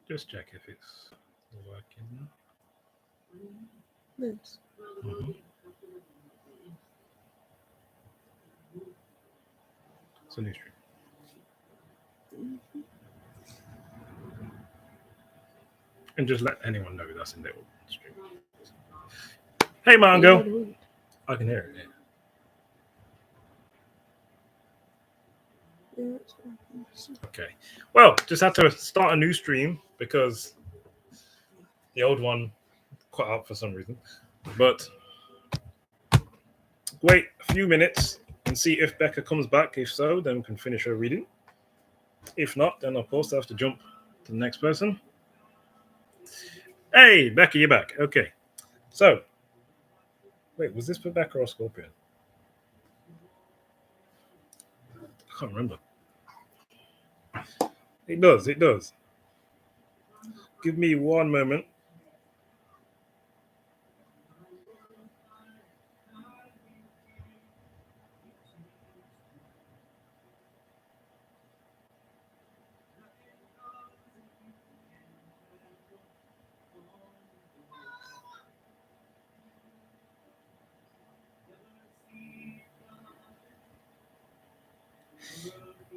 Just check if it's working. Nice. It's a new stream. And just let anyone know that's in their stream. Hey, Mongo. I can hear it. Yeah. Okay. Well, just had to start a new stream because the old one cut out for some reason. But wait a few minutes and see if Becca comes back. If so, then we can finish her reading. If not, then of course I have to jump to the next person. Hey, Becca, you're back. Okay. So, wait, was this for Becca or Scorpio? I can't remember. It does. It does. Give me one moment.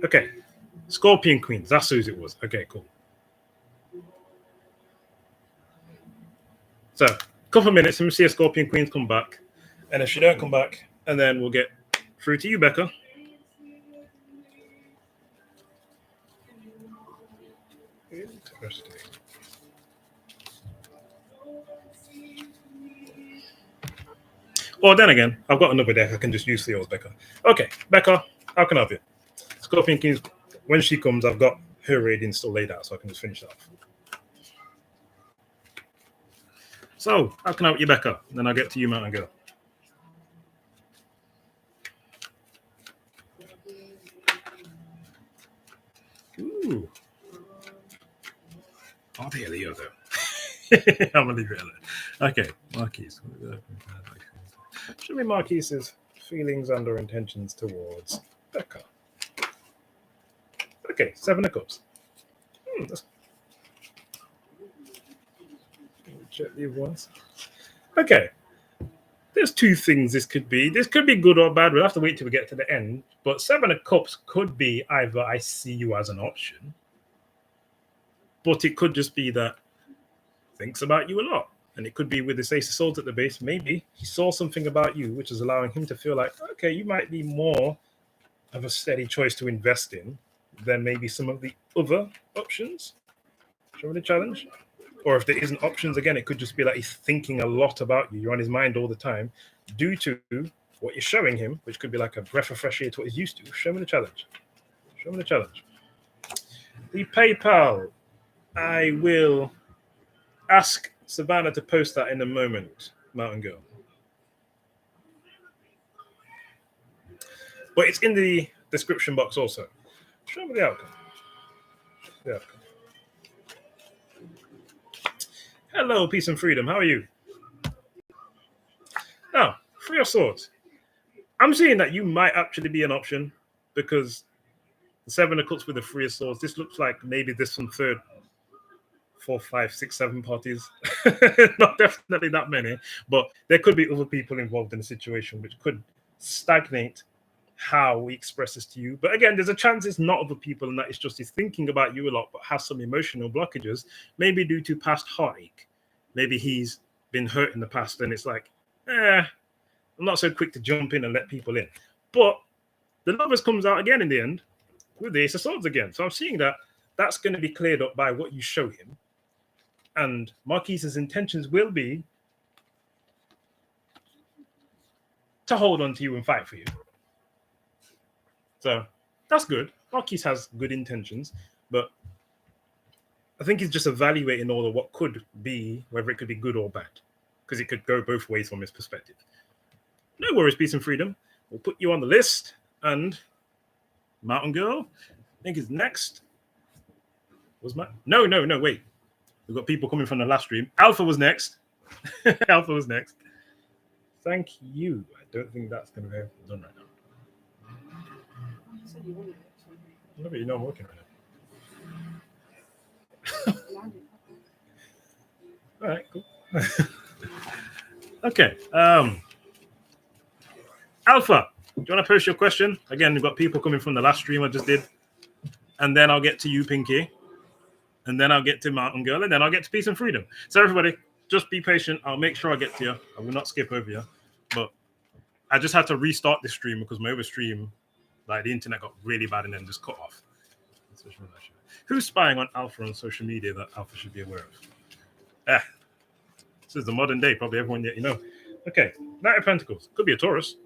Okay. Scorpion Queens. That's whose it was. Okay, cool. So, a couple of minutes, let me see if Scorpion Queens come back. And if she don't come back, and then we'll get through to you, Becca. Interesting. Well, then again, I've got another deck I can just use for yours, Becca. Okay, Becca, how can I help you? Scorpion Queens, when she comes, I've got her reading still laid out, so I can just finish that off. So, how can I help you, Becca? Then I'll get to you, Mountain Girl. Ooh. I'll be a Leo, though. I'm going to leave it alone. Okay, Marquise. Show me Marquise's feelings and or intentions towards Becca. Okay, 7 of Cups. Check the ones. Okay. There's two things this could be. This could be good or bad. We'll have to wait till we get to the end. But 7 of Cups could be either I see you as an option, but it could just be that thinks about you a lot. And it could be with this Ace of Swords at the base. Maybe he saw something about you, which is allowing him to feel like, okay, you might be more of a steady choice to invest in than maybe some of the other options. Show me the challenge. Or if there isn't options, again, it could just be like he's thinking a lot about you. You're on his mind all the time due to what you're showing him, which could be like a breath of fresh air to what he's used to. Show me the challenge. Show me the challenge. The PayPal, I will ask Savannah to post that in a moment, Mountain Girl. But it's in the description box also. Show me the outcome. The outcome. Hello, peace and freedom. How are you? Now, 3 of Swords. I'm seeing that you might actually be an option because the 7 of Cups with the 3 of Swords. This looks like maybe there's some 3rd, 4, 5, 6, 7 parties. Not definitely that many, but there could be other people involved in the situation which could stagnate how he expresses to you. But again, there's a chance it's not other people and that it's just he's thinking about you a lot, but has some emotional blockages, maybe due to past heartache. Maybe he's been hurt in the past and it's like, I'm not so quick to jump in and let people in. But the Lovers comes out again in the end with the Ace of Swords again. So I'm seeing that that's going to be cleared up by what you show him. And Marquise's intentions will be to hold on to you and fight for you. So that's good. Marquise has good intentions, but I think he's just evaluating all of what could be, whether it could be good or bad, because it could go both ways from his perspective. No worries, peace and freedom. We'll put you on the list. And Mountain Girl, I think is next. No, wait. We've got people coming from the last stream. Alpha was next. Alpha was next. Thank you. I don't think that's going to be done right now. No, but you know I'm working right now. All right, cool. Okay. Alpha, do you want to post your question? Again, we've got people coming from the last stream I just did. And then I'll get to you, Pinky. And then I'll get to Mountain Girl. And then I'll get to Peace and Freedom. So everybody, just be patient. I'll make sure I get to you. I will not skip over you. But I just had to restart this stream because my other stream, like the internet got really bad and then just cut off. Who's spying on Alpha on social media that Alpha should be aware of? This is the modern day. Probably everyone yet you know. Okay, Knight of Pentacles. Could be a Taurus.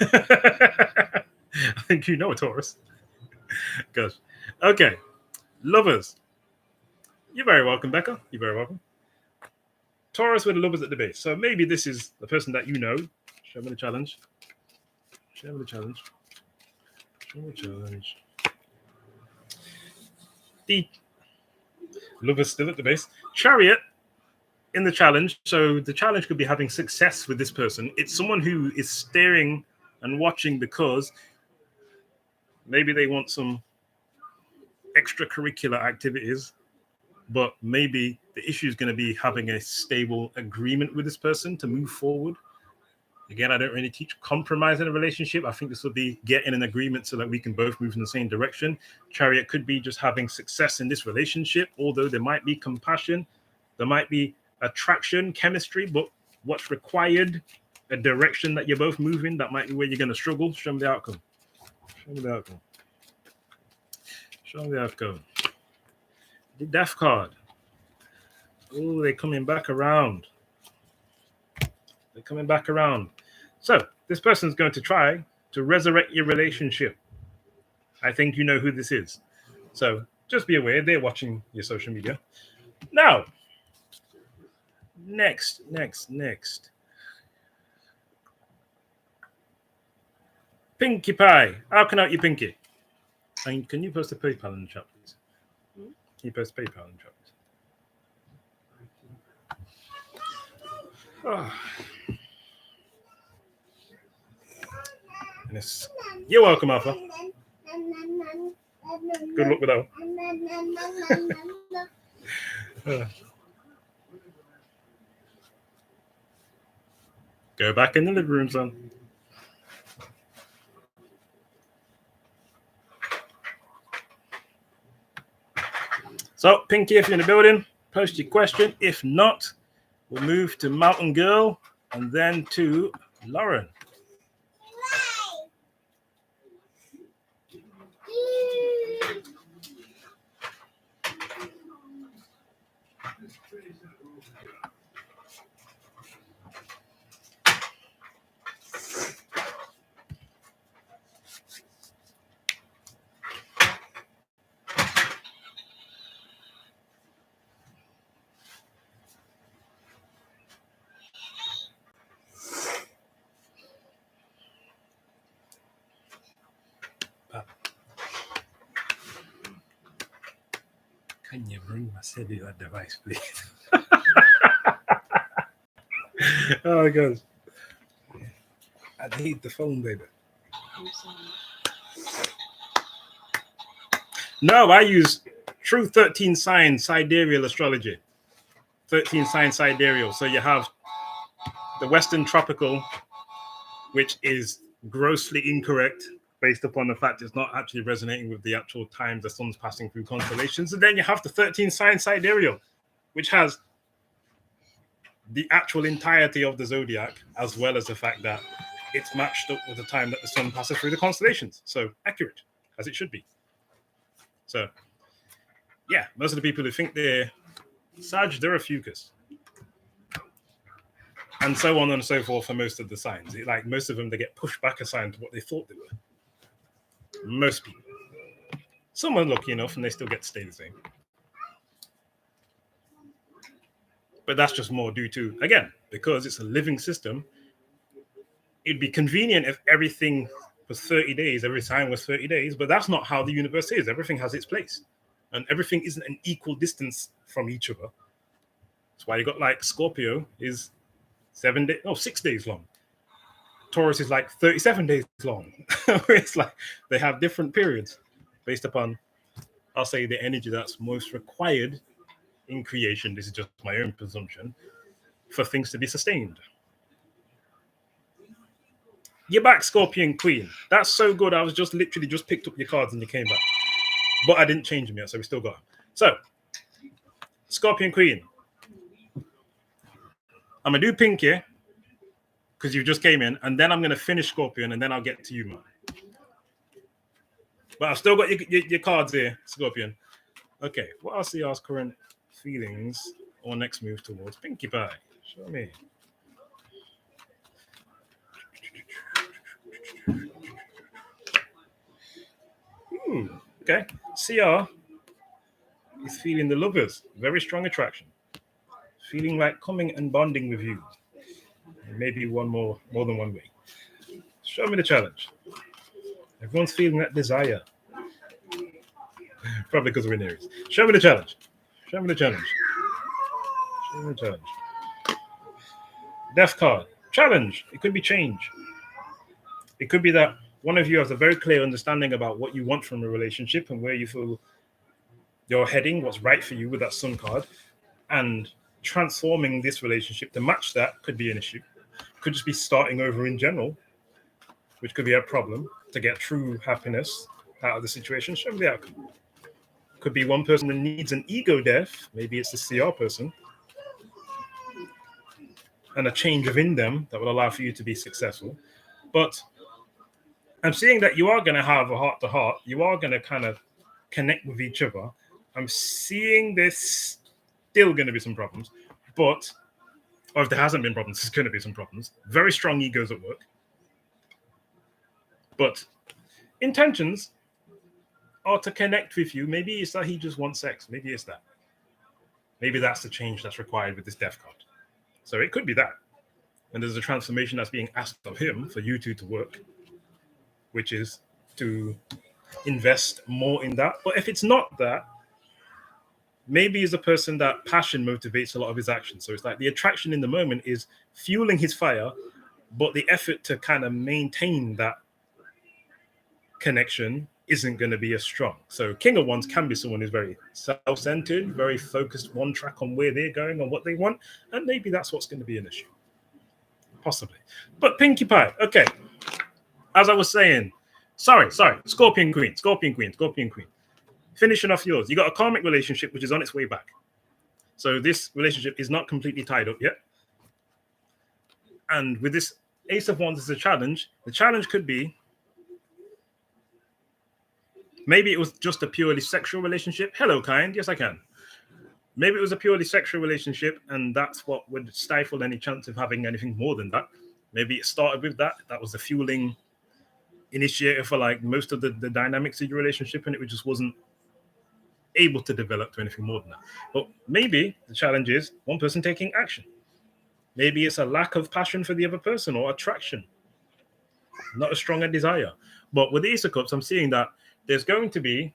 I think you know a Taurus. Gosh. Okay. Lovers. You're very welcome, Becca. You're very welcome. Taurus with the lovers at the base. So maybe this is the person that you know. Show me the challenge. Show me the challenge. Show me the challenge. The lovers still at the base. Chariot in the challenge. So the challenge could be having success with this person. It's someone who is staring and watching because maybe they want some extracurricular activities, but maybe the issue is going to be having a stable agreement with this person to move forward. Again, I don't really teach compromise in a relationship. I think this will be getting an agreement so that we can both move in the same direction. Chariot could be just having success in this relationship, although there might be compassion, there might be attraction, chemistry, but what's required, a direction that you're both moving, that might be where you're going to struggle. Show me the outcome. Show me the outcome. Show me the outcome. The Death card. Oh, they're coming back around. They're coming back around. So this person's going to try to resurrect your relationship. I think you know who this is. So just be aware they're watching your social media. Now, next. Pinkie Pie. How can I help you, Pinky? And can you post a PayPal in the chat, please? Can you post PayPal in the chat, please? Oh. You're welcome, Alpha. Good luck with that one. Go back in the living room, son. So, Pinky, if you're in the building, post your question. If not, we'll move to Mountain Girl and then to Lauren. Can you bring my cellular device, please? Oh my gosh. I hate the phone, baby. No, I use true 13 sign sidereal astrology. 13 sign sidereal. So you have the Western tropical, which is grossly incorrect based upon the fact it's not actually resonating with the actual times the sun's passing through constellations. And then you have the 13 sign sidereal, which has the actual entirety of the zodiac, as well as the fact that it's matched up with the time that the sun passes through the constellations. So accurate, as it should be. So, yeah, most of the people who think they're Sag, they're Ophiuchus. And so on and so forth for most of the signs. Like most of them, they get pushed back a sign to what they thought they were. Most people. Some are lucky enough and they still get to stay the same. But that's just more due to, again, because it's a living system, it'd be convenient if everything was 30 days, every sign was 30 days, but that's not how the universe is. Everything has its place. And everything isn't an equal distance from each other. That's why you got like Scorpio is 6 days long. Taurus is like 37 days long. It's like they have different periods based upon, I'll say, the energy that's most required in creation, this is just my own presumption, for things to be sustained. You're back, Scorpion Queen. That's so good. I was just literally just picked up your cards and you came back. But I didn't change them yet, so we still got them. So, Scorpion Queen. I'm going to do pink here because you just came in, and then I'm going to finish Scorpion, and then I'll get to you, man. But I've still got your cards here, Scorpion. Okay, what else are y'all's current feelings or next move towards Pinkie Pie? Show me. Okay, CR is feeling the lovers, very strong attraction, feeling like coming and bonding with you. Maybe more than one way. Show me the challenge. Everyone's feeling that desire. Probably because we're in Aries. Show me the challenge. Show me the challenge. Show me the challenge. Death card. Challenge. It could be change. It could be that one of you has a very clear understanding about what you want from a relationship and where you feel you're heading, what's right for you with that Sun card. And transforming this relationship to match that could be an issue. Could just be starting over in general, which could be a problem to get true happiness out of the situation. Show me the outcome. Could be one person that needs an ego death. Maybe it's the CR person. And a change within them that will allow for you to be successful. But I'm seeing that you are going to have a heart-to-heart. You are going to kind of connect with each other. I'm seeing there's still going to be some problems. But, or if there hasn't been problems, there's going to be some problems. Very strong egos at work. But intentions are to connect with you. Maybe it's that he just wants sex. Maybe it's that. Maybe that's the change that's required with this death card. So it could be that. And there's a transformation that's being asked of him for you two to work, which is to invest more in that. But if it's not that, maybe he's a person that passion motivates a lot of his actions. So it's like the attraction in the moment is fueling his fire, but the effort to kind of maintain that connection isn't going to be as strong. So King of Wands can be someone who's very self-centered, very focused, one track on where they're going and what they want. And maybe that's what's going to be an issue. Possibly. But Pinkie Pie, okay. As I was saying, sorry, Scorpion Queen. Finishing off yours. You got a karmic relationship which is on its way back. So this relationship is not completely tied up yet. And with this Ace of Wands as a challenge, the challenge could be maybe it was just a purely sexual relationship. Hello, kind. Yes, I can. Maybe it was a purely sexual relationship, and that's what would stifle any chance of having anything more than that. Maybe it started with that. That was the fueling initiator for like most of the dynamics of your relationship, and it just wasn't able to develop to anything more than that. But maybe the challenge is one person taking action. Maybe it's a lack of passion for the other person or attraction, not a strong desire. But with the Ace of Cups, I'm seeing that there's going to be,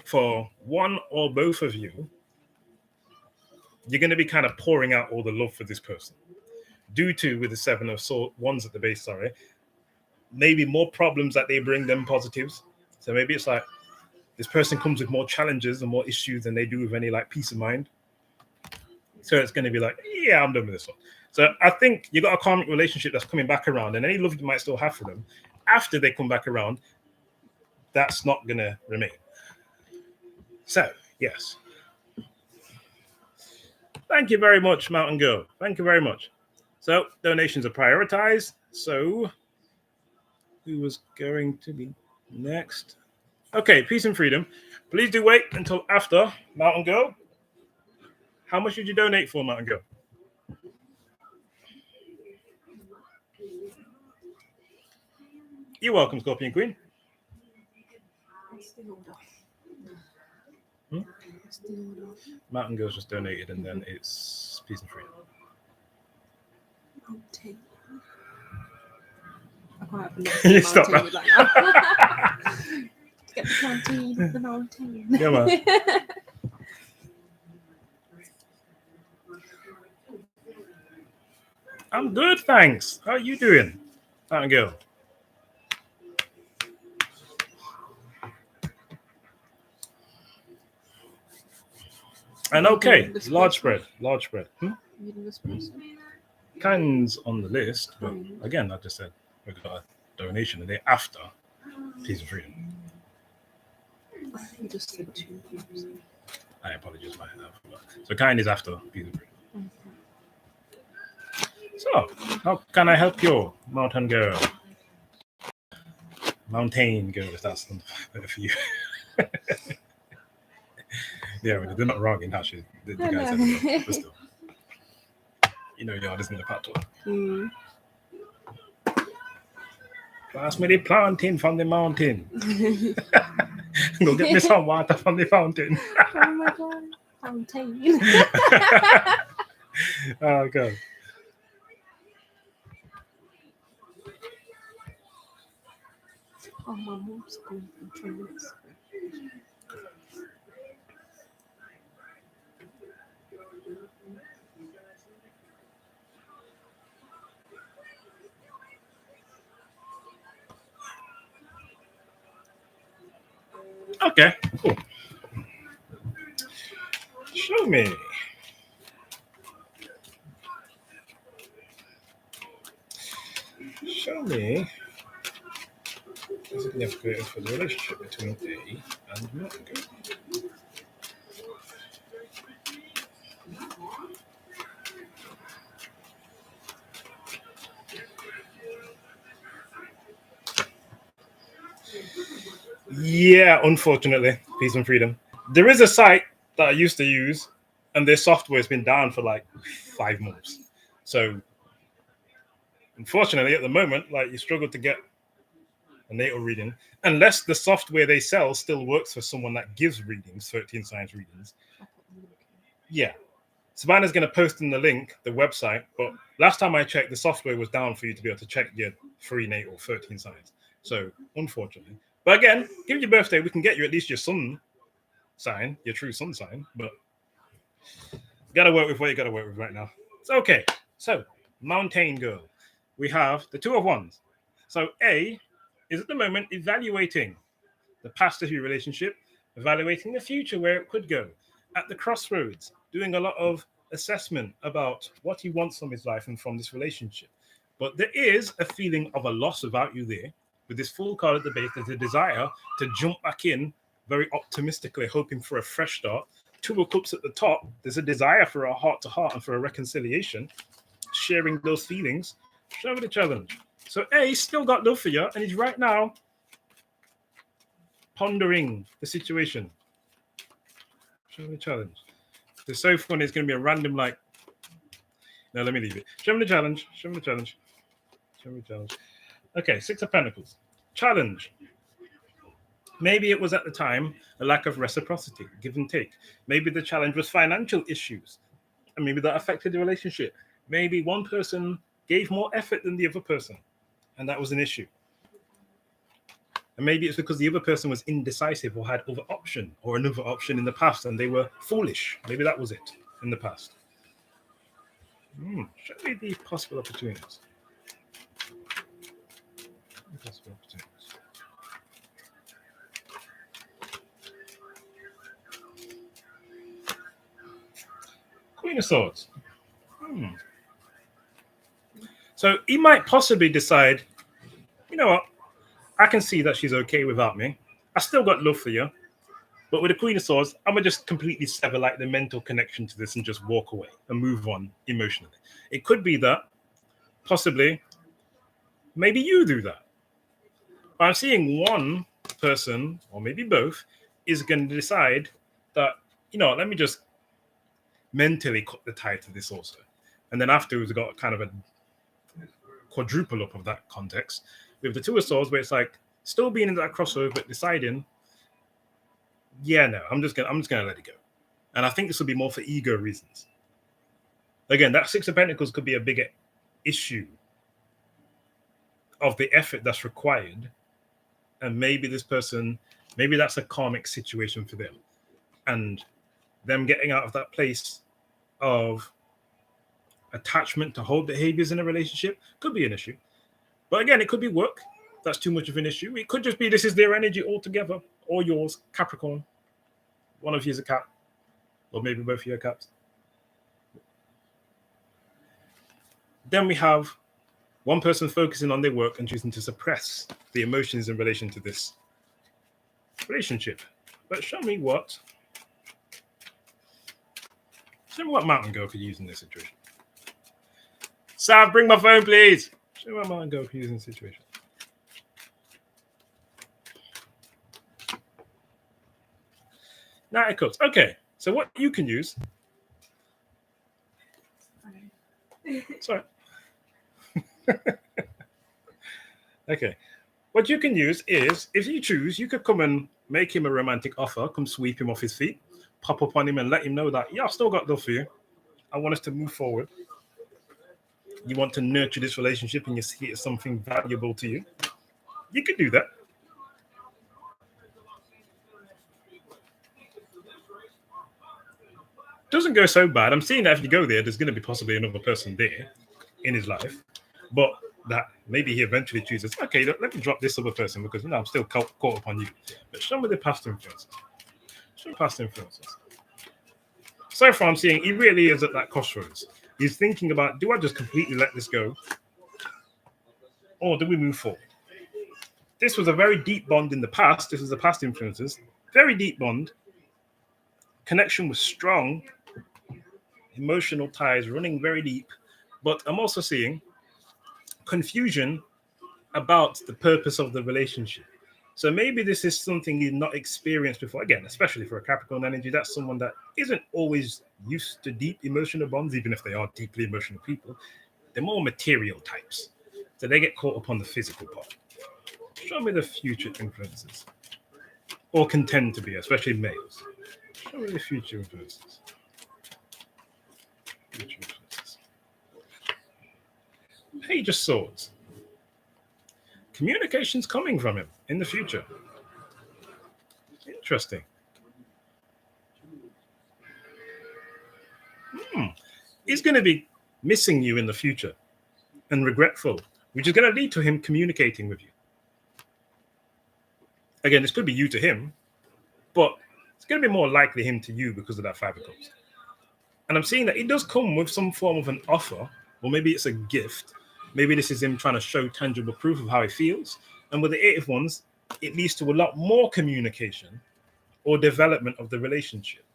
for one or both of you, you're going to be kind of pouring out all the love for this person. Due to, with the Seven of Wands at the base, maybe more problems that they bring than positives. So maybe it's like this person comes with more challenges and more issues than they do with any like peace of mind. So it's going to be like, yeah, I'm done with this one. So I think you got a karmic relationship that's coming back around, and any love you might still have for them after they come back around, that's not going to remain. So, yes. Thank you very much, Mountain Girl. Thank you very much. So, donations are prioritized. So, who was going to be next? Okay, Peace and Freedom. Please do wait until after Mountain Girl. How much did you donate for, Mountain Girl? You're welcome, Scorpion Queen. Mountain Girl's just donated, and then it's Peace and Freedom. You stop that. Get the canteen, the mountain. Yeah, man. I'm good, thanks. How are you doing, Mountain Girl? And okay, large spread. Meeting this person. Kinds on the list, but again, I just said we got a donation the day after Peace and Freedom. You just said 2 times. I apologize for that. So kind is after Peace and Freedom. So, how can I help you, mountain girl? Mountain girl, if that's better for you. Yeah, well, they're not wrong in how the guys said it, but still. You know, you're listening to Pato. Pass me the plantain from the mountain. Go get me some water from the fountain. Oh my god. Fountain. Oh, God. Oh, my mom's going for 10 minutes. Okay, cool. Show me. Is it significant for the relationship between A and Virgo? Yeah, unfortunately, Peace and Freedom. There is a site that I used to use, and their software has been down for like 5 months. So, unfortunately, at the moment, like you struggle to get a natal reading unless the software they sell still works for someone that gives readings, 13 signs readings. Yeah. Savannah's going to post in the link the website, but last time I checked, the software was down for you to be able to check your free natal 13 signs. So, unfortunately. But again, give your birthday, we can get you at least your sun sign, your true sun sign, but you got to work with what you got to work with right now. It's okay. So, Mountain Girl. We have the 2 of Wands. So, A is at the moment evaluating the past of your relationship, evaluating the future where it could go, at the crossroads, doing a lot of assessment about what he wants from his life and from this relationship. But there is a feeling of a loss about you there. With this full card at the base, there's a desire to jump back in very optimistically, hoping for a fresh start. 2 of Cups at the top, there's a desire for a heart-to-heart and for a reconciliation, sharing those feelings. Show me the challenge. So A still got love for you, and he's right now pondering the situation. Show me the challenge. The so funny is going to be a random like. No, let me leave it. Show me the challenge. Show me the challenge. Show me the challenge. Okay, 6 of Pentacles. Challenge. Maybe it was at the time a lack of reciprocity, give and take. Maybe the challenge was financial issues, and maybe that affected the relationship. Maybe one person gave more effort than the other person, and that was an issue. And maybe it's because the other person was indecisive or had other option or another option in the past, and they were foolish. Maybe that was it in the past. Show me the possible opportunities. Possible opportunities. Queen of Swords. So he might possibly decide, you know what, I can see that she's okay without me. I still got love for you. But with the Queen of Swords, I'm going to just completely sever like the mental connection to this and just walk away and move on emotionally. It could be that possibly maybe you do that. But I'm seeing one person, or maybe both, is going to decide that, you know, let me just mentally cut the tie to this also. And then afterwards, we've got kind of a quadruple up of that context. We have the 2 of Swords where it's like still being in that crossover, but deciding, yeah, no, I'm just gonna let it go. And I think this will be more for ego reasons. Again, that 6 of Pentacles could be a bigger issue of the effort that's required. And maybe this person, maybe that's a karmic situation for them. And them getting out of that place of attachment to hold behaviors in a relationship could be an issue. But again, it could be work. That's too much of an issue. It could just be this is their energy altogether, or yours, Capricorn. One of you is a Cap. Or maybe both of your caps. Then we have one person focusing on their work and choosing to suppress the emotions in relation to this relationship. But show me what mountain girl could use in this situation. Sav, bring my phone, please. Show me what mountain girl could use in this situation. Knight of Cups. Okay, so what you can use. Sorry. Okay. What you can use is, if you choose, you could come and make him a romantic offer, come sweep him off his feet, pop up on him and let him know that, yeah, I've still got love for you. I want us to move forward. You want to nurture this relationship and you see it as something valuable to you. You could do that. Doesn't go so bad. I'm seeing that if you go there, there's going to be possibly another person there in his life, but that maybe he eventually chooses, okay, let me drop this other person because I'm still caught up on you. But show me the past influences. Show me past influences. So far, I'm seeing he really is at that crossroads. He's thinking about, do I just completely let this go? Or do we move forward? This was a very deep bond in the past. This was the past influences. Very deep bond. Connection was strong. Emotional ties running very deep. But I'm also seeing confusion about the purpose of the relationship. So maybe this is something you've not experienced before. Again, especially for a Capricorn energy, that's someone that isn't always used to deep emotional bonds, even if they are deeply emotional people. They're more material types. So they get caught up on the physical part. Show me the future influences. Or can tend to be, especially males. Show me the future influences. Future influences. Page of Swords. Communication's coming from him in the future. Interesting. He's going to be missing you in the future and regretful, which is going to lead to him communicating with you. Again, this could be you to him, but it's going to be more likely him to you because of that Five of Cups. And I'm seeing that it does come with some form of an offer, or maybe it's a gift. Maybe this is him trying to show tangible proof of how he feels. And with the Eight of Wands, it leads to a lot more communication or development of the relationship.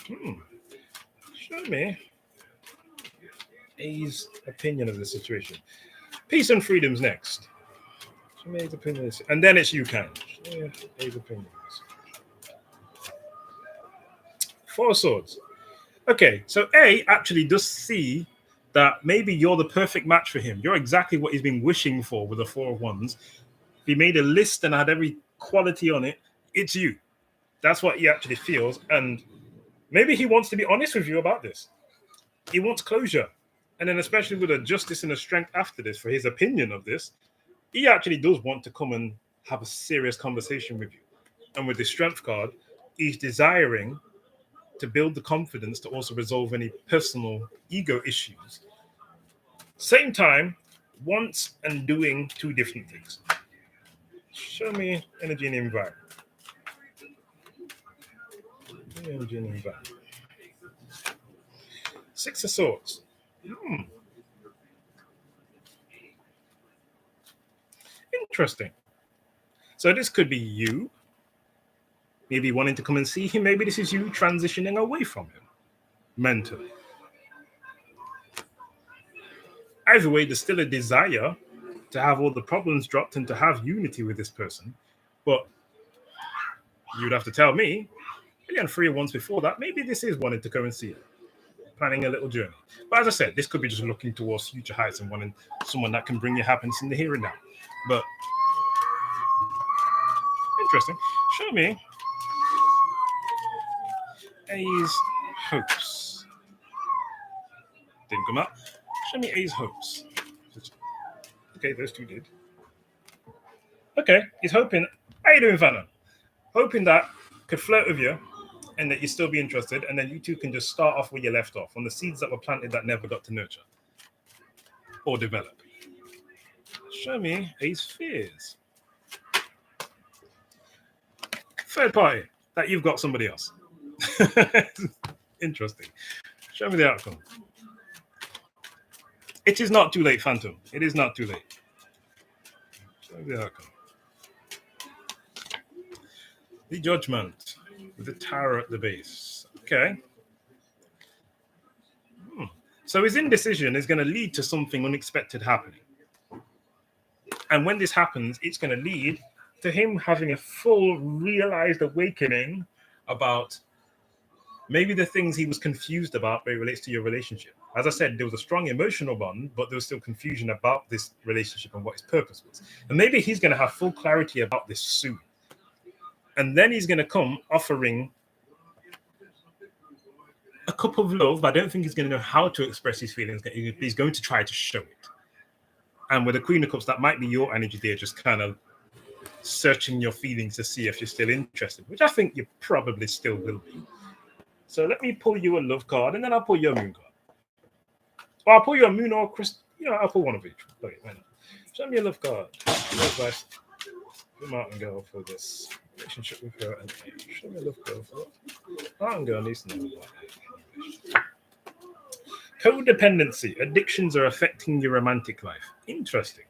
Show me A's opinion of the situation. Peace and freedom's next. Show me A's opinion. And then it's you can. Show me A's opinion. Four of Swords. Okay, so A actually does see that maybe you're the perfect match for him. You're exactly what he's been wishing for with the Four of Wands. If he made a list and had every quality on it, it's you. That's what he actually feels. And maybe he wants to be honest with you about this. He wants closure. And then especially with a justice and a strength after this, for his opinion of this, he actually does want to come and have a serious conversation with you. And with the strength card, he's desiring to build the confidence to also resolve any personal ego issues. Same time, wants and doing two different things. Show me energy and environment. Energy and environment. Six of Swords. Interesting. So this could be you maybe wanting to come and see him. Maybe this is you transitioning away from him mentally. Either way, there's still a desire to have all the problems dropped and to have unity with this person. But you'd have to tell me, again, 3 of Wands before that, maybe this is wanting to come and see it, planning a little journey. But as I said, this could be just looking towards future heights and wanting someone that can bring you happiness in the here and now. But interesting. Show me A's hopes. Didn't come up. Show me A's hopes. Okay, those two did. Okay, he's hoping. How you doing, Vanna? Hoping that could flirt with you and that you still be interested, and then you two can just start off where you left off on the seeds that were planted that never got to nurture or develop. Show me A's fears. third party that you've got somebody else. Interesting. Show me the outcome. It is not too late, Phantom. It is not too late. Show me the outcome. The Judgment with the Tower at the base. Okay. So his indecision is going to lead to something unexpected happening. And when this happens, it's going to lead to him having a full realized awakening about maybe the things he was confused about when it relates to your relationship. As I said, there was a strong emotional bond, but there was still confusion about this relationship and what its purpose was. And maybe he's going to have full clarity about this soon. And then he's going to come offering a cup of love. I don't think he's going to know how to express his feelings. He's going to try to show it. And with the Queen of Cups, that might be your energy there, just kind of searching your feelings to see if you're still interested, which I think you probably still will be. So let me pull you a love card, and then I'll pull you a moon card. Or I'll pull you a moon or crystal. I'll pull one of each. Okay, why not? Show me a love card. Advice. Come out and go for this relationship with her. And show me a love card for that. Out girl needs to know what. Codependency. Addictions are affecting your romantic life. Interesting.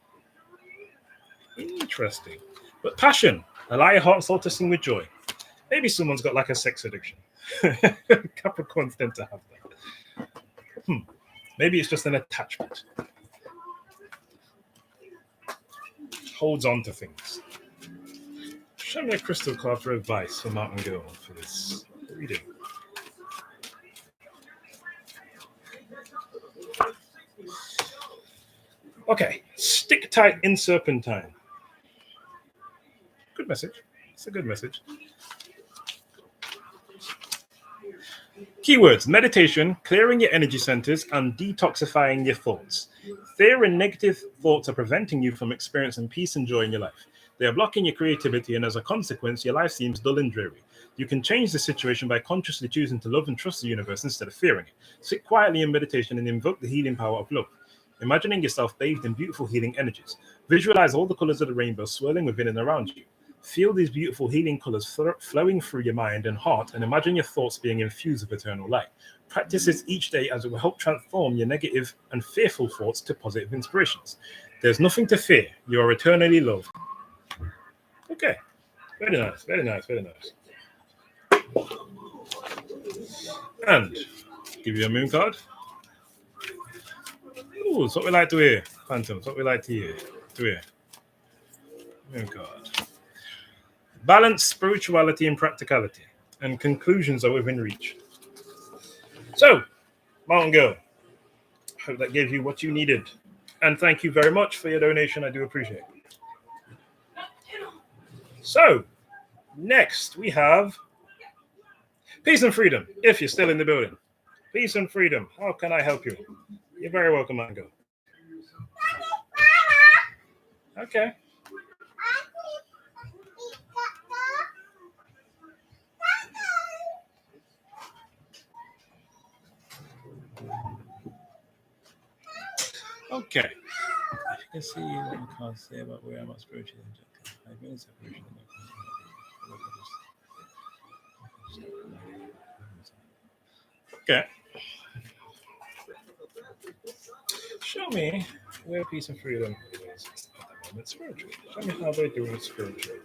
Interesting. But passion. Allow your heart and soul to sing with joy. Maybe someone's got like a sex addiction. Capricorns tend to have that. Maybe it's just an attachment. Holds on to things. Show me a crystal card for advice for Mountain Girl for this reading. Okay, stick tight in Serpentine. Good message. It's a good message. Keywords: meditation, clearing your energy centers, and detoxifying your thoughts. Fear and negative thoughts are preventing you from experiencing peace and joy in your life. They are blocking your creativity, and as a consequence, your life seems dull and dreary. You can change the situation by consciously choosing to love and trust the universe instead of fearing it. Sit quietly in meditation and invoke the healing power of love. Imagining yourself bathed in beautiful healing energies. Visualize all the colors of the rainbow swirling within and around you. Feel these beautiful healing colors flowing through your mind and heart, and imagine your thoughts being infused with eternal light. Practice this each day, as it will help transform your negative and fearful thoughts to positive inspirations. There's nothing to fear. You are eternally loved. Okay. Very nice. Very nice. Very nice. And give you a moon card. Ooh, it's what we like to hear. Phantoms, what we like to hear. Moon card. Balance, spirituality, and practicality. And conclusions are within reach. So, Mountain Girl, hope that gave you what you needed. And thank you very much for your donation. I do appreciate it. So, next we have Peace and Freedom, if you're still in the building. Peace and Freedom, how can I help you? You're very welcome, Mountain Girl. Okay. Okay. You can see what you can't say about where I'm at spiritually. I've been in separation. Okay. Show me where peace and freedom is at the moment spiritually. Show me how they're doing it spiritually.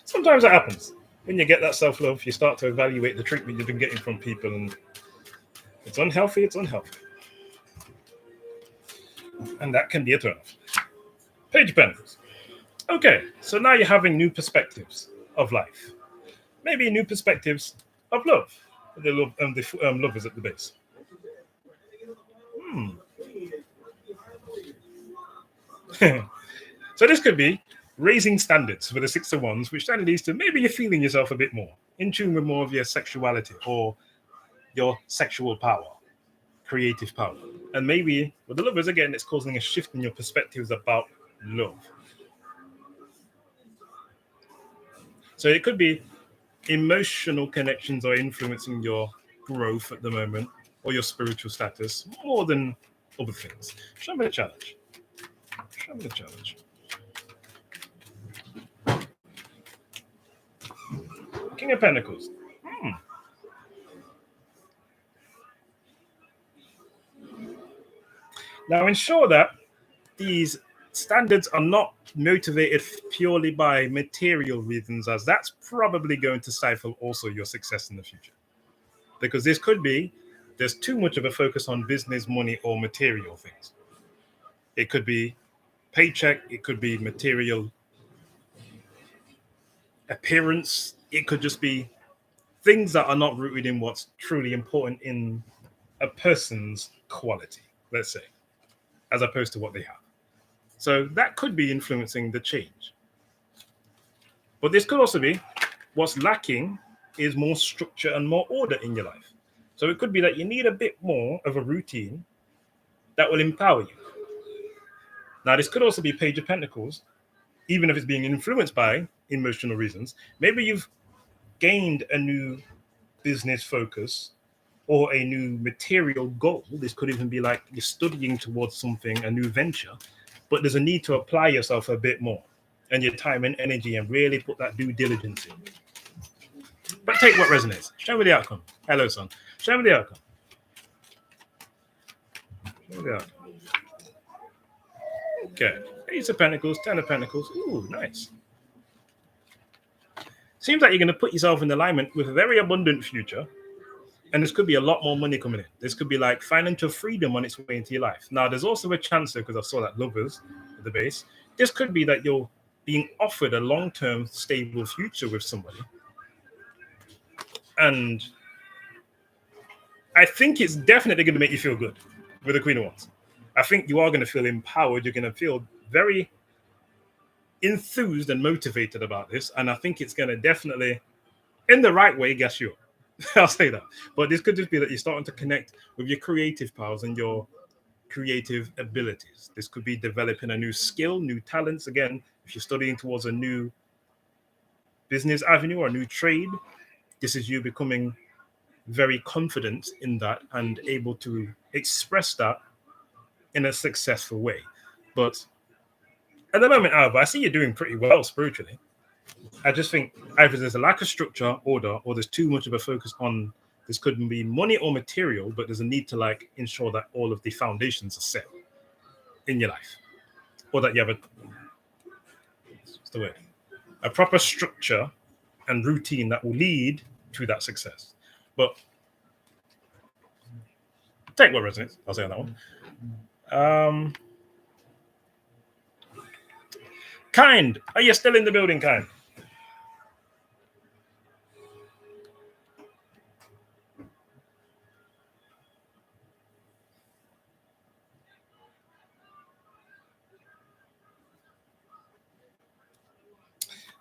Sometimes it happens. When you get that self-love, you start to evaluate the treatment you've been getting from people, and it's unhealthy, And that can be a turn-off. Page of Pentacles. Okay, so now you're having new perspectives of life. Maybe new perspectives of love. The love is at the base. So this could be raising standards for the Six of Wands, which then leads to maybe you're feeling yourself a bit more in tune with more of your sexuality or your sexual power, creative power. And maybe with the Lovers, again, it's causing a shift in your perspectives about love. So it could be emotional connections are influencing your growth at the moment or your spiritual status more than other things. Show me the challenge. Show me the challenge. King of Pentacles. Now ensure that these standards are not motivated purely by material reasons, as that's probably going to stifle also your success in the future. Because this could be there's too much of a focus on business, money, or material things. It could be paycheck, it could be material appearance, it could just be things that are not rooted in what's truly important in a person's quality, let's say, as opposed to what they have. So that could be influencing the change. But this could also be what's lacking is more structure and more order in your life. So it could be that you need a bit more of a routine that will empower you. Now, this could also be Page of Pentacles, even if it's being influenced by emotional reasons. Maybe you've gained a new business focus or a new material goal. This could even be like you're studying towards something, a new venture, but there's a need to apply yourself a bit more and your time and energy and really put that due diligence in. But take what resonates. Show me the outcome. Hello, son. Show me the outcome. Show me the outcome. Okay. Ace of Pentacles, Ten of Pentacles. Ooh, nice. Seems like you're going to put yourself in alignment with a very abundant future. And this could be a lot more money coming in. This could be like financial freedom on its way into your life. Now, there's also a chance there, because I saw that Lovers at the base. This could be that you're being offered a long-term stable future with somebody. And I think it's definitely going to make you feel good with the Queen of Wands. I think you are going to feel empowered. You're going to feel very enthused and motivated about this. And I think it's going to definitely, in the right way, gas you up. I'll say that. But this could just be that you're starting to connect with your creative powers and your creative abilities. This could be developing a new skill, new talents. Again, if you're studying towards a new business avenue or a new trade, this is you becoming very confident in that and able to express that in a successful way. But at the moment, however, I see you're doing pretty well spiritually. I just think either there's a lack of structure, order, or there's too much of a focus on this could be money or material, but there's a need to like ensure that all of the foundations are set in your life, or that you have what's the word? A proper structure and routine that will lead to that success. But take what resonates. I'll say on that one. Kind, are you still in the building, Kind?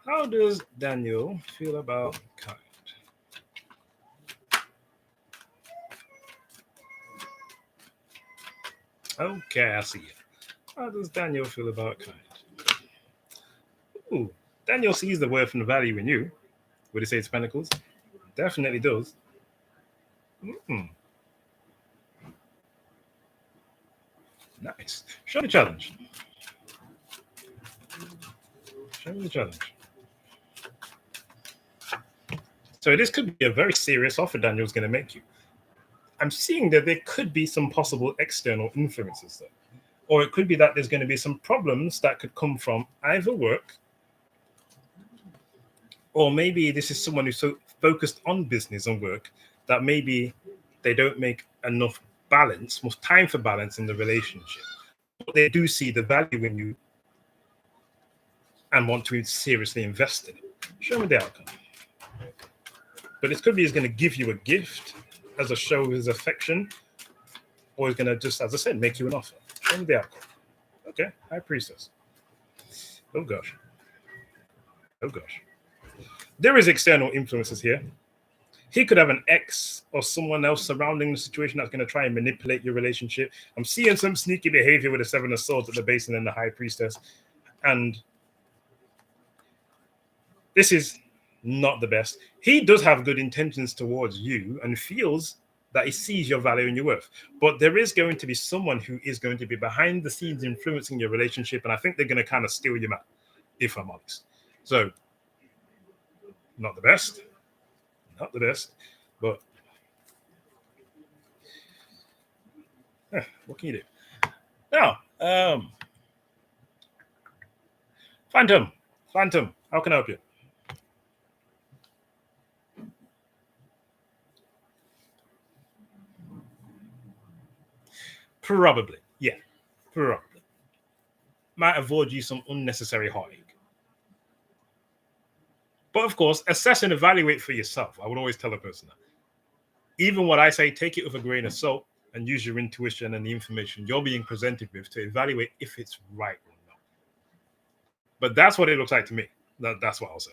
How does Daniel feel about Kind? Okay, I see it. How does Daniel feel about Kind? Ooh, Daniel sees the worth and the value in you. Would he say it's Pentacles? Definitely does. Nice. Show the challenge. Show me the challenge. So this could be a very serious offer Daniel's going to make you. I'm seeing that there could be some possible external influences though. Or it could be that there's going to be some problems that could come from either work, or maybe this is someone who's so focused on business and work that maybe they don't make enough balance, more time for balance in the relationship. But they do see the value in you and want to seriously invest in it. Show me the outcome. But this could be he's going to give you a gift as a show of his affection, or he's going to just, as I said, make you an offer. Show me the outcome. Okay, High Priestess. Oh gosh. Oh gosh. There is external influences here. He could have an ex or someone else surrounding the situation that's going to try and manipulate your relationship. I'm seeing some sneaky behavior with the Seven of Swords at the base and then the High Priestess. And this is not the best. He does have good intentions towards you and feels that he sees your value and your worth. But there is going to be someone who is going to be behind the scenes influencing your relationship. And I think they're going to kind of steal your man, if I'm honest. So, not the best. Not the best, but what can you do? Now, Phantom, how can I help you? Probably, yeah, probably. Might avoid you some unnecessary heartache. But of course, assess and evaluate for yourself. I would always tell a person that. Even what I say, take it with a grain of salt and use your intuition and the information you're being presented with to evaluate if it's right or not. But that's what it looks like to me. That's what I'll say.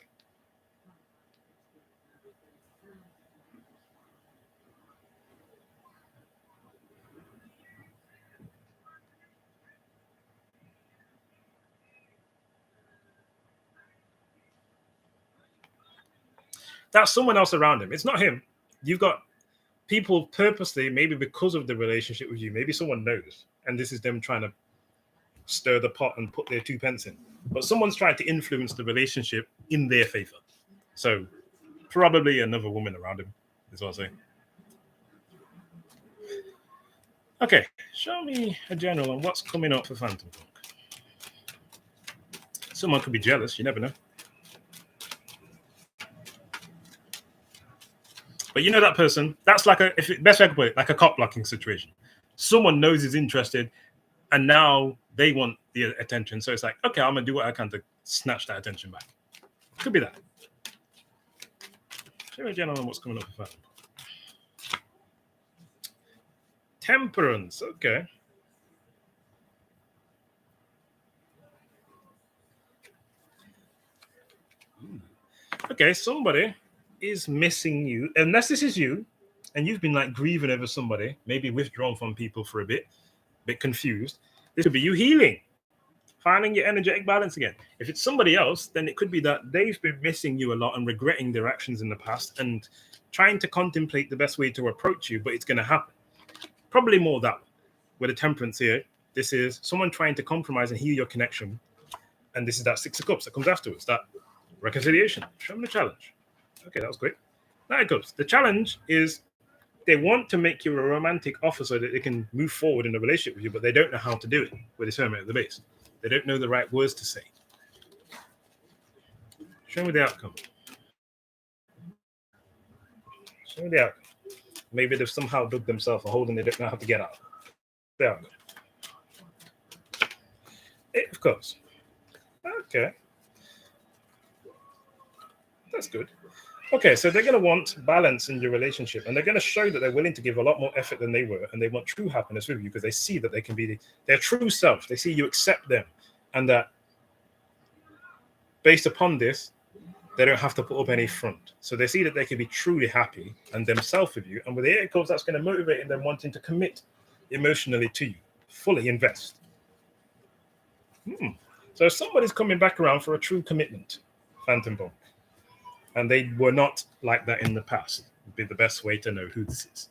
That's someone else around him. It's not him. You've got people purposely, maybe because of the relationship with you, maybe someone knows, and this is them trying to stir the pot and put their 2 pence in. But someone's trying to influence the relationship in their favor. So probably another woman around him, is what I'm saying. Okay, show me a general on what's coming up for Phantom Punk. Someone could be jealous, you never know. But you know that person, that's like best way I could put it, like a cop blocking situation. Someone knows he's interested, and now they want the attention. So it's like, okay, I'm gonna do what I can to snatch that attention back. Could be that. Show me a general on what's coming up for Phantom. Temperance, okay. Okay, somebody is missing you, unless this is you, and you've been like grieving over somebody, maybe withdrawn from people for a bit confused. This could be you healing, finding your energetic balance again. If it's somebody else, then it could be that they've been missing you a lot and regretting their actions in the past and trying to contemplate the best way to approach you, but it's going to happen. Probably more that with the temperance here. This is someone trying to compromise and heal your connection. And this is that 6 of Cups that comes afterwards, that reconciliation. Show them the challenge. Okay, that was quick. 9 of Cups. The challenge is they want to make you a romantic offer so that they can move forward in a relationship with you, but they don't know how to do it with this Hermit at the base. They don't know the right words to say. Show me the outcome. Show me the outcome. Maybe they've somehow dug themselves a hole and they don't know how to get out. The outcome. 8 of Cups. Okay. That's good. Okay, so they're going to want balance in your relationship, and they're going to show that they're willing to give a lot more effort than they were, and they want true happiness with you because they see that they can be their true self. They see you accept them, and that based upon this, they don't have to put up any front. So they see that they can be truly happy and themselves with you, and with the 8 of Cups, that's going to motivate them wanting to commit emotionally to you, fully invest. So somebody's coming back around for a true commitment, Phantom Punk. And they were not like that in the past. Would be the best way to know who this is.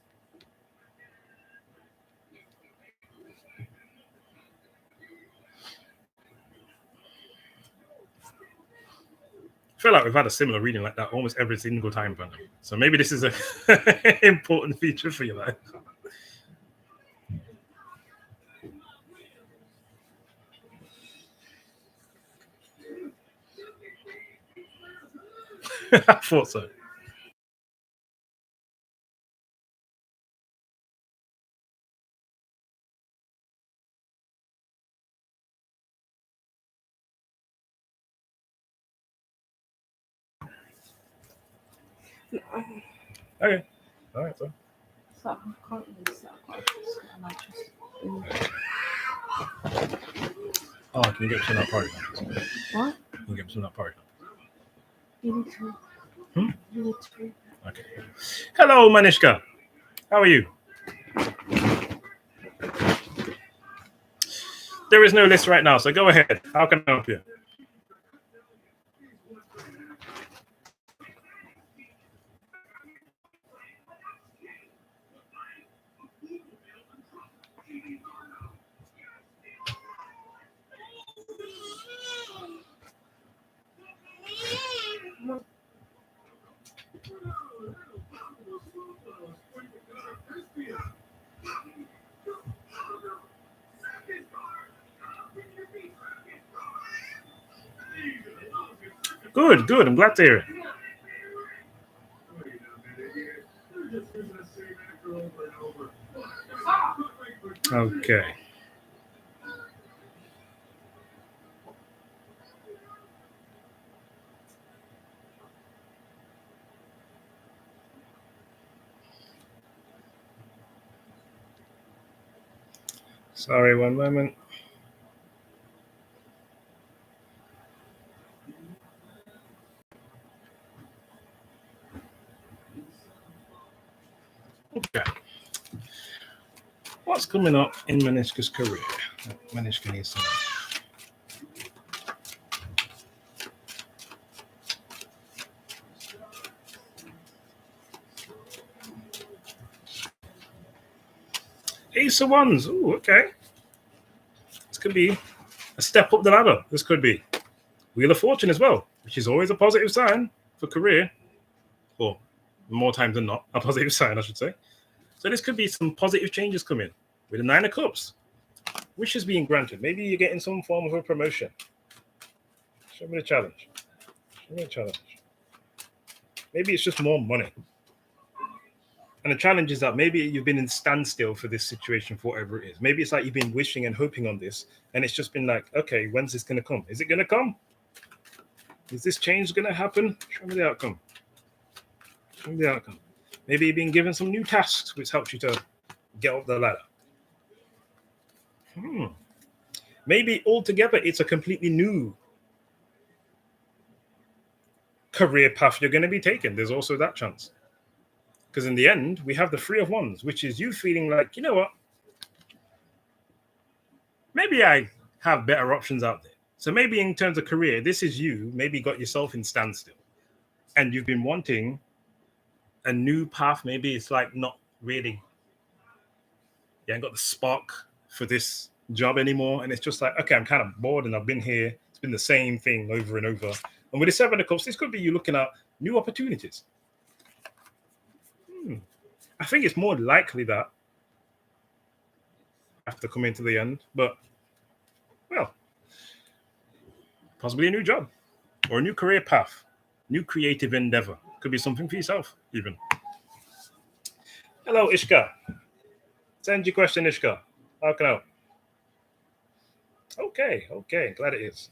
I feel like we've had a similar reading like that almost every single time, Phantom. So maybe this is a important feature for your life. I thought so. Okay. All right, so. So I'm currently self-conscious and I just. Oh, can you get to that party? What? Can you get to that party? You need to. You need to. Okay. Hello, Manishka. How are you? There is no list right now, so go ahead. How can I help you? Good, good. I'm glad to hear it. Okay. Sorry, one moment. Okay. What's coming up in Manishka's career? Manishka needs some. Ace of Wands. Ooh, okay. This could be a step up the ladder. This could be Wheel of Fortune as well, which is always a positive sign for career. Or more times than not, a positive sign, I should say. So this could be some positive changes coming with the Nine of Cups. Wishes being granted. Maybe you're getting some form of a promotion. Show me the challenge. Show me the challenge. Maybe it's just more money. And the challenge is that maybe you've been in standstill for this situation for whatever it is. Maybe it's like you've been wishing and hoping on this, and it's just been like, okay, when's this going to come? Is it going to come? Is this change going to happen? Show me the outcome. Show me the outcome. Maybe you've been given some new tasks which helps you to get up the ladder. Maybe altogether it's a completely new career path you're going to be taking. There's also that chance. Because in the end, we have the Three of Wands, which is you feeling like, you know what? Maybe I have better options out there. So maybe in terms of career, this is you maybe got yourself in standstill. And you've been wanting a new path. Maybe it's like not really, you ain't got the spark for this job anymore. And it's just like, okay, I'm kind of bored and I've been here. It's been the same thing over and over. And with the Seven of Cups, this could be you looking at new opportunities. I think it's more likely that after coming to the end, but well, possibly a new job or a new career path, new creative endeavor. Could be something for yourself, even. Hello, Ishka. Send your question, Ishka. How can I help? Okay, glad it is.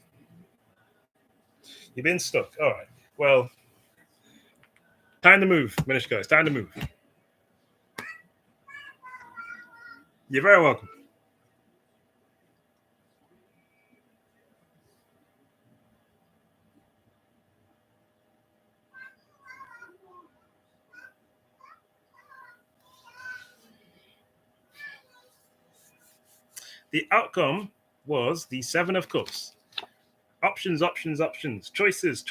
You've been stuck. All right. Well, time to move, Minishka. It's time to move. You're very welcome. The outcome was the Seven of Cups. Options. Choices.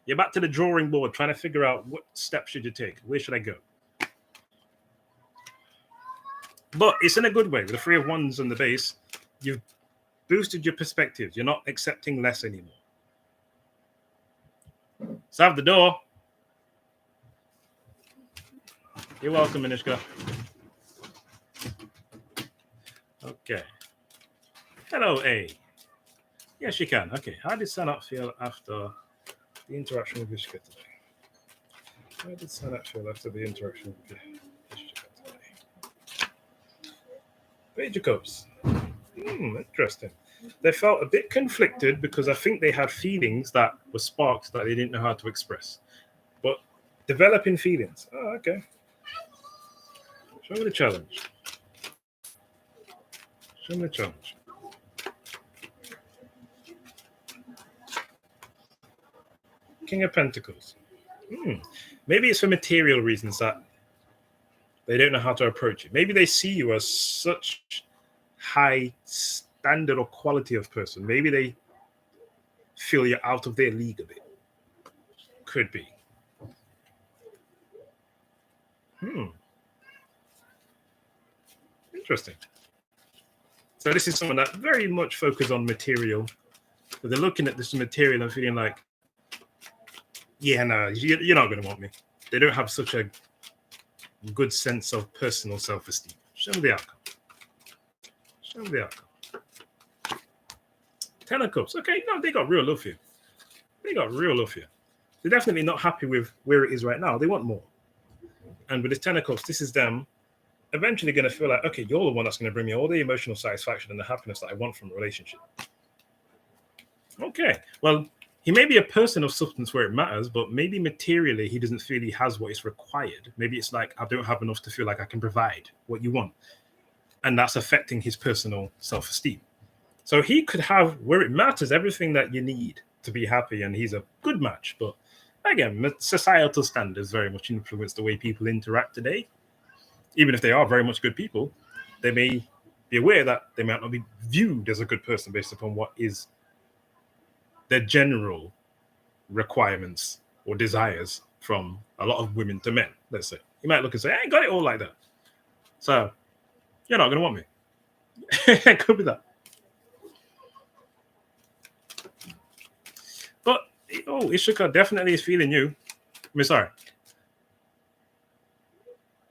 You're back to the drawing board, trying to figure out what steps should you take. Where should I go? But it's in a good way. With the Three of Wands on the base, you've boosted your perspectives. You're not accepting less anymore. So have the door. You're welcome, Minishka. Okay. Hello, A. Yes, you can. Okay. How did Sanat feel after the interaction with Ishka today? How did Sanat feel after the interaction with Ishka today? Page of Cups. Interesting. They felt a bit conflicted because I think they had feelings that were sparked that they didn't know how to express. But developing feelings. Oh, okay. Show me the challenge. Show me the challenge. King of Pentacles. Maybe it's for material reasons that they don't know how to approach it. Maybe they see you as such high standard or quality of person. Maybe they feel you're out of their league a bit. Could be. Interesting. So this is someone that very much focuses on material. So they're looking at this material and feeling like, yeah, no, you're not going to want me. They don't have such a good sense of personal self-esteem. Show me the outcome. Show me the outcome. 10 of Cups. Okay, no, they got real love for you. They got real love here. They're definitely not happy with where it is right now. They want more. And with this 10 of Cups, this is them eventually going to feel like, okay, you're the one that's going to bring me all the emotional satisfaction and the happiness that I want from a relationship. Okay, well, he may be a person of substance where it matters, but maybe materially he doesn't feel he has what is required. Maybe it's like, I don't have enough to feel like I can provide what you want. And that's affecting his personal self-esteem. So he could have, where it matters, everything that you need to be happy, and he's a good match. But again, societal standards very much influence the way people interact today. Even if they are very much good people, they may be aware that they might not be viewed as a good person based upon what is their general requirements or desires from a lot of women to men, let's say. You might look and say, I ain't got it all like that. So you're not going to want me. It could be that. But, Ishika definitely is feeling you. I mean, sorry.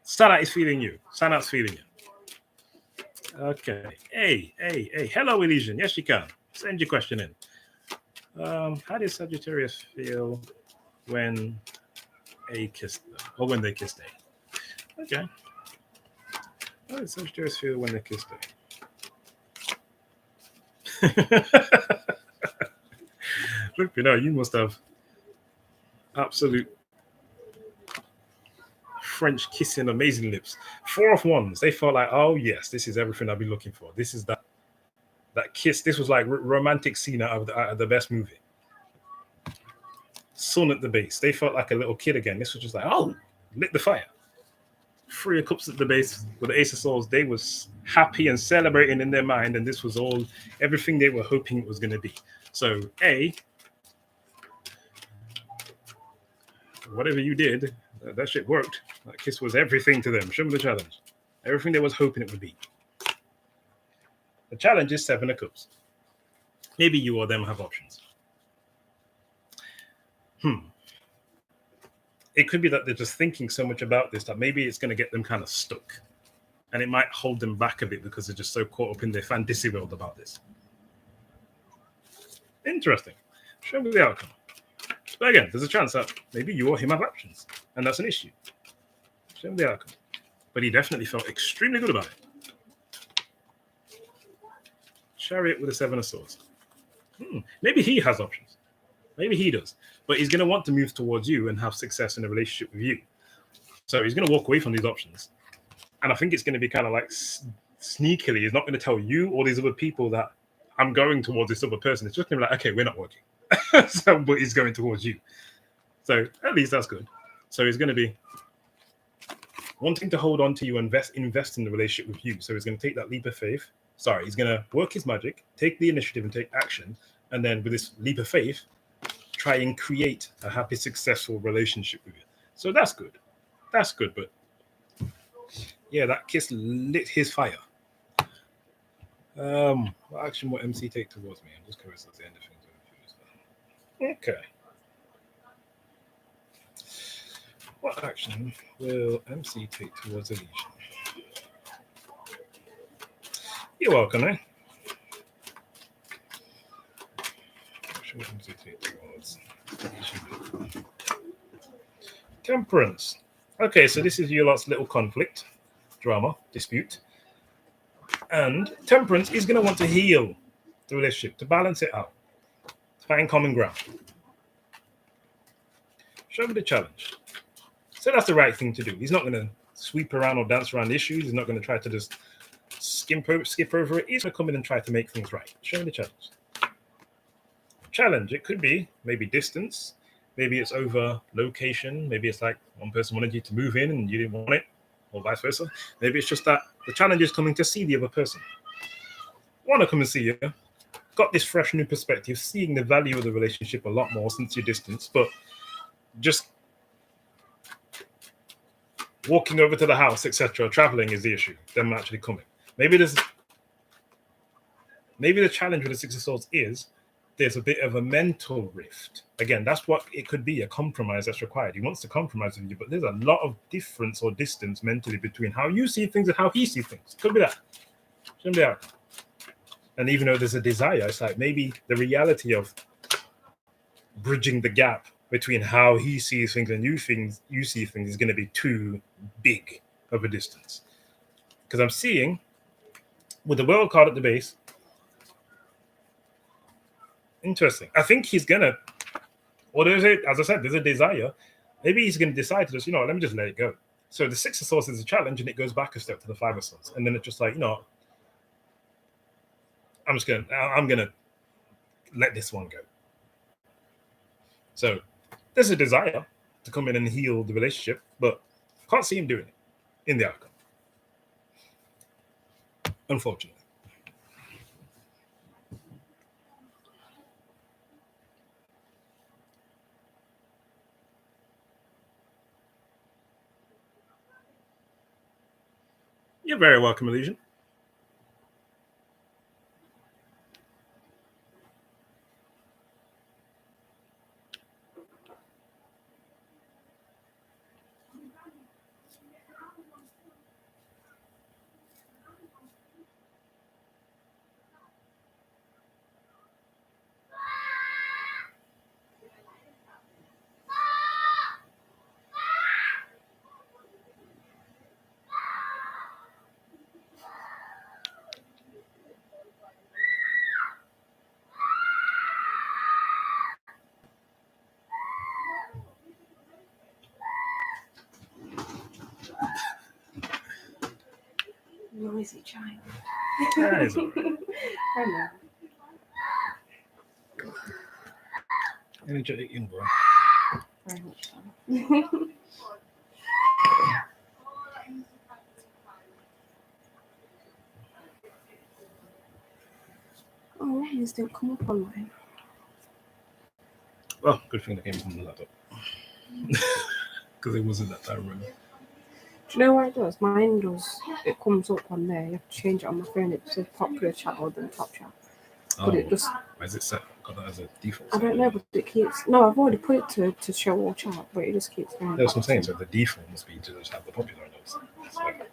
Sanat is feeling you. Sanat's feeling you. Okay. Hey. Hello, Elysian. Yes, you can. Send your question in. How did Sagittarius feel when A kissed them? Or when they kissed A? Okay. How did Sagittarius feel when they kissed A? Look, you must have absolute French kissing amazing lips. 4 of Wands. They felt like, oh yes, this is everything I've been looking for. This is that kiss. This was like romantic scene out of the best movie. Sun at the base. They felt like a little kid again. This was just like, oh, lit the fire. 3 of Cups at the base with the Ace of Swords. They was happy and celebrating in their mind, and this was all everything they were hoping it was going to be. So whatever you did, that shit worked. That kiss was everything to them. Show them the challenge. Everything they was hoping it would be. The challenge is 7 of Cups. Maybe you or them have options. It could be that they're just thinking so much about this that maybe it's going to get them kind of stuck. And it might hold them back a bit because they're just so caught up in their fantasy world about this. Interesting. Show me the outcome. But again, there's a chance that maybe you or him have options. And that's an issue. Show me the outcome. But he definitely felt extremely good about it. Chariot with a 7 of Swords. Maybe he has options. Maybe he does. But he's going to want to move towards you and have success in a relationship with you. So he's going to walk away from these options. And I think it's going to be kind of like sneakily. He's not going to tell you or these other people that I'm going towards this other person. It's just going to be like, okay, we're not working. But he's going towards you. So at least that's good. So he's going to be wanting to hold on to you and invest in the relationship with you. So he's going to take that leap of faith. He's going to work his magic, take the initiative and take action. And then with this leap of faith, try and create a happy, successful relationship with you. So that's good. That's good. But yeah, that kiss lit his fire. What action will MC take towards me? I'm just curious at the end of things. Okay. What action will MC take towards Elysian? You're welcome, eh? What should MC take towards Elysian? Temperance. Okay, so this is your lot's little conflict, drama, dispute. And Temperance is going to want to heal the relationship, to balance it out, to find common ground. Show me the challenge. So that's the right thing to do. He's not going to sweep around or dance around issues. He's not going to try to just skip over it. He's going to come in and try to make things right. Show me the challenge. Challenge, it could be maybe distance. Maybe it's over location. Maybe it's like one person wanted you to move in and you didn't want it, or vice versa. Maybe it's just that the challenge is coming to see the other person. Want to come and see you. Got this fresh new perspective, seeing the value of the relationship a lot more since your distance, but just walking over to the house, etc., traveling is the issue. Them actually coming. Maybe the challenge with the 6 of Swords is there's a bit of a mental rift. Again, that's what it could be, a compromise that's required. He wants to compromise with you, but there's a lot of difference or distance mentally between how you see things and how he sees things. Could be that. Shouldn't be that. And even though there's a desire, it's like maybe the reality of bridging the gap between how he sees things and you see things is going to be too big of a distance. Because I'm seeing with the world card at the base, interesting. I think he's gonna, or there's a, as I said, there's a desire. Maybe he's gonna decide to just, let me just let it go. So the Six of Swords is a challenge, and it goes back a step to the Five of Swords, and then it's just like, I'm gonna let this one go. So there's a desire to come in and heal the relationship, but can't see him doing it in the outcome, unfortunately. You're very welcome, Elysian. Noisy child. That is all right. I know. Energetic young boy. Very much so. Oh, these didn't come up on mine. Well, good thing that came from the laptop. Because it wasn't that time running. Do you know where it does? Mine does. It comes up on there. You have to change it on my phone. It says popular chat or then top chat. But it just. Why is it set? Got that as a default. I don't know, but it keeps. No, I've already put it to show all chat, but it just keeps going. That's what I'm saying. So the default must be to just have the popular notes. Like,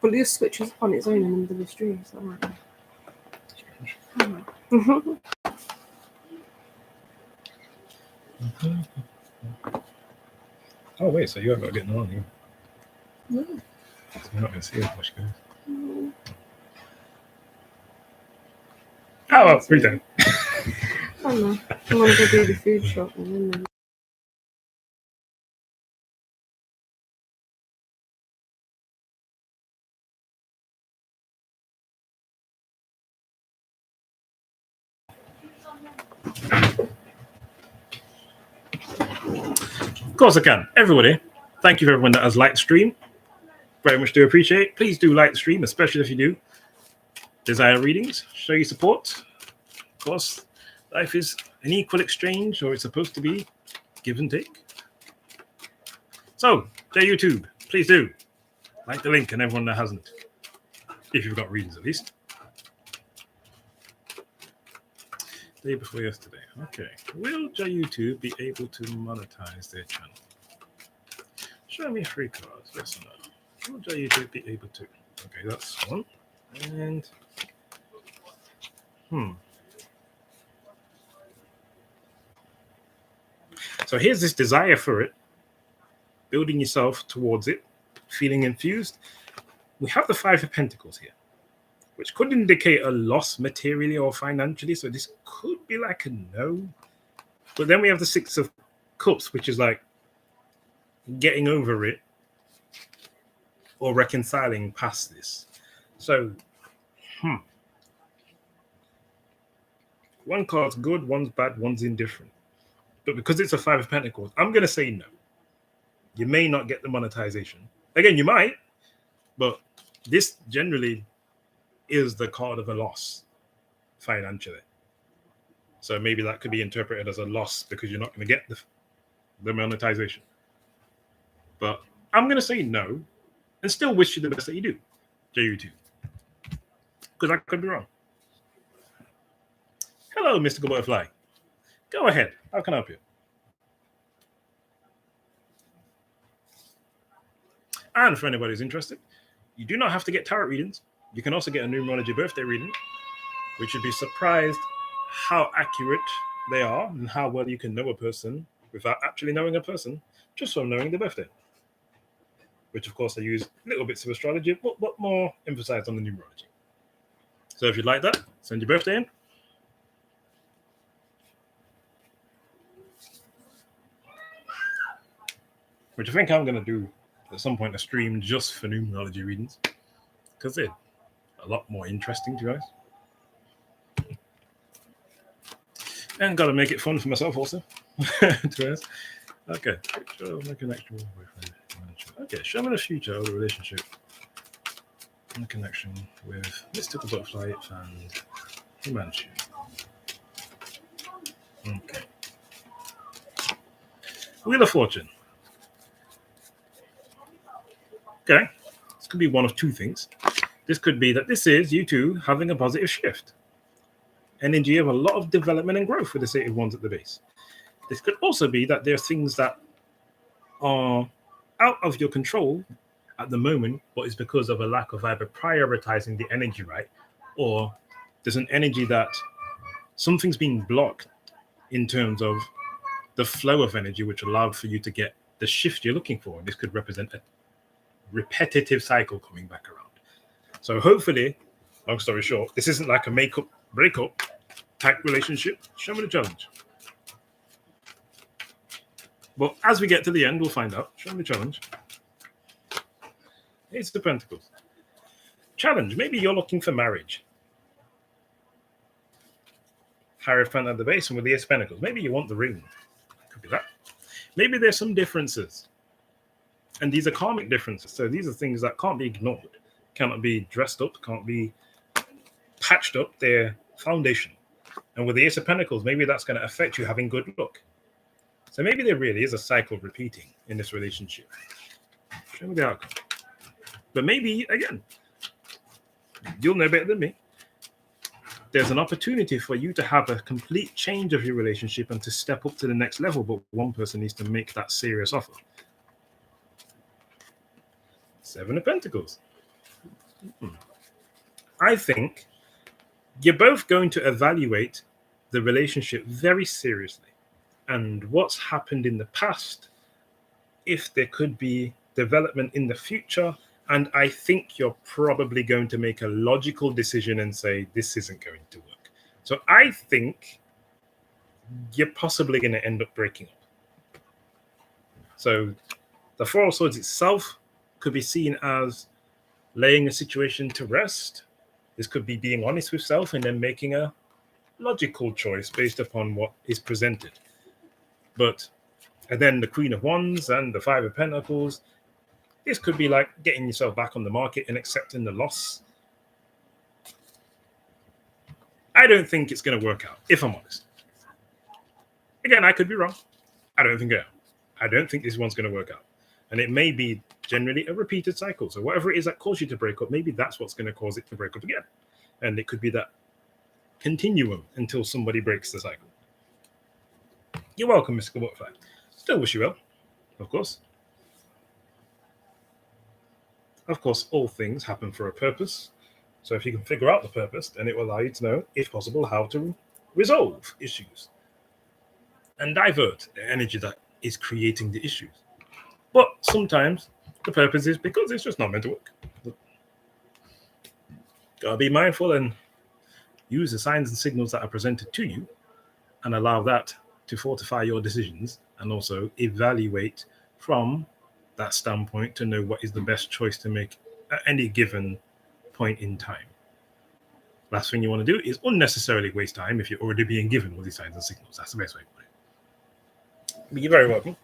But it just switches on its own in the middle of the stream. So I'm like. Oh wait, so you haven't got getting on here. No. So you're not going to see as much goes. Oh, well, free time. I don't know. I want to go do the food shop and then. Of course I can. Everybody, thank you for everyone that has liked the stream. Very much do appreciate it. Please do like the stream, especially if you do desire readings. Show your support. Of course, life is an equal exchange, or it's supposed to be give and take. So, YouTube, please do like the link, and everyone that hasn't, if you've got readings at least. Day before yesterday. Okay. Will YouTube be able to monetize their channel? Show me 3 cards. Yes or no? Will YouTube be able to? Okay, that's one. And so here's this desire for it, building yourself towards it, feeling infused. We have the 5 of Pentacles here, which could indicate a loss materially or financially. So this could be like a no. But then we have the 6 of Cups, which is like getting over it or reconciling past this. So, one card's good, one's bad, one's indifferent. But because it's a 5 of Pentacles, I'm going to say no. You may not get the monetization. Again, you might, but this generally is the card of a loss financially. So maybe that could be interpreted as a loss because you're not going to get the monetization. But I'm going to say no and still wish you the best that you do, JU2. Because I could be wrong. Hello, Mystical Butterfly. Go ahead. How can I help you? And for anybody who's interested, you do not have to get tarot readings. You can also get a numerology birthday reading, which you'd be surprised how accurate they are and how well you can know a person without actually knowing a person, just from knowing their birthday. Which, of course, I use little bits of astrology, but more emphasized on the numerology. So if you'd like that, send your birthday in. Which I think I'm going to do at some point a stream just for numerology readings, because they're a lot more interesting to you guys. And got to make it fun for myself also. To us. Okay, show my connection with boyfriend. Okay, show me the future of the relationship. My connection with mystical butterfly and humanity. Okay. Wheel of Fortune. Okay, this could be one of two things. This could be that this is you two having a positive shift. Energy of a lot of development and growth with the Sacred Ones at the base. This could also be that there are things that are out of your control at the moment, but it's because of a lack of either prioritizing the energy right, or there's an energy that something's being blocked in terms of the flow of energy, which allowed for you to get the shift you're looking for. And this could represent a repetitive cycle coming back around. So hopefully, long story short, this isn't like a make-up, breakup type relationship. Show me the challenge. But as we get to the end, we'll find out. Show me the challenge. Ace of Pentacles. Challenge. Maybe you're looking for marriage. Hierophant at the base and with the Ace of Pentacles. Maybe you want the ring. Could be that. Maybe there's some differences. And these are karmic differences. So these are things that can't be ignored. Cannot be dressed up. Can't be patched up. They're foundation. And with the Ace of Pentacles, maybe that's going to affect you having good luck. So maybe there really is a cycle repeating in this relationship. Show me the outcome. But maybe, again, you'll know better than me. There's an opportunity for you to have a complete change of your relationship and to step up to the next level, but one person needs to make that serious offer. Seven of Pentacles. I think you're both going to evaluate the relationship very seriously. And what's happened in the past, if there could be development in the future. And I think you're probably going to make a logical decision and say, this isn't going to work. So I think you're possibly going to end up breaking up. So the Four of Swords itself could be seen as laying a situation to rest. This could be being honest with self and then making a logical choice based upon what is presented. And then the Queen of Wands and the Five of Pentacles. This could be like getting yourself back on the market and accepting the loss. I don't think it's going to work out, if I'm honest. Again, I could be wrong. I don't think this one's going to work out. And it may be generally a repeated cycle. So whatever it is that caused you to break up, maybe that's what's going to cause it to break up again. And it could be that continuum until somebody breaks the cycle. You're welcome, Mystical Butterfly. Still wish you well, of course. Of course, all things happen for a purpose. So if you can figure out the purpose, then it will allow you to know, if possible, how to resolve issues and divert the energy that is creating the issues. But sometimes the purpose is because it's just not meant to work. Gotta be mindful and use the signs and signals that are presented to you and allow that to fortify your decisions and also evaluate from that standpoint to know what is the best choice to make at any given point in time. Last thing you want to do is unnecessarily waste time if you're already being given all these signs and signals. That's the best way to put it. But you're very welcome.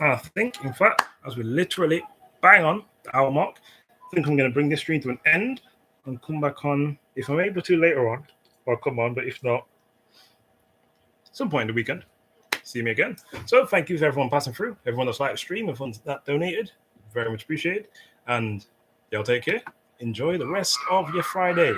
I think, in fact, as we're literally bang on the hour mark, I think I'm going to bring this stream to an end and come back on, if I'm able to later on, I'll come on, but if not, some point in the weekend, see me again. So thank you to everyone passing through, everyone that's live stream, everyone that donated, very much appreciated. And y'all take care. Enjoy the rest of your Friday.